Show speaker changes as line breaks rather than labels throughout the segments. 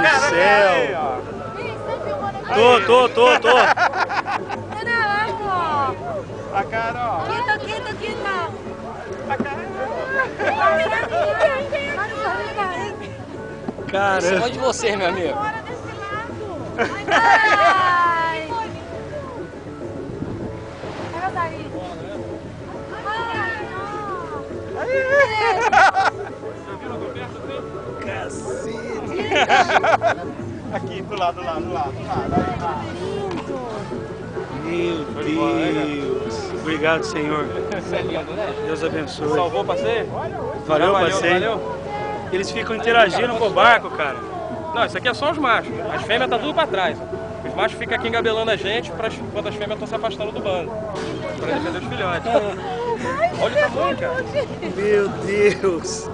céu! Tô.
A cara, ó.
Quita.
A cara.
Caramba!
Onde você, meu amigo?
Ai. Pega daí.
Aqui, do lado.
Meu Deus! Obrigado, Senhor.
Isso é lindo, né?
Deus abençoe.
Salvou o passeio?
Valeu,
Valeu.
passeio. Eles ficam interagindo com o barco, cara.
Não, isso aqui é só os machos. As fêmeas tá tudo pra trás. Os machos ficam aqui engabelando a gente enquanto as fêmeas estão se afastando do bando. Pra defender os filhotes. Olha o tamanho, cara.
Meu Deus!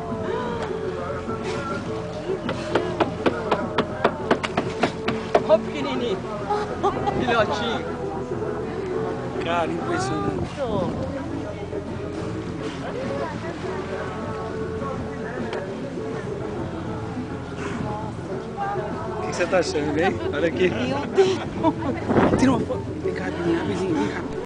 Olha o pequenininho. Filhotinho.
Cara, impressionante. O que você tá achando, hein? Olha aqui.
Meu Deus.
Tira uma foto. Vem cá, Bizinho, vem cá.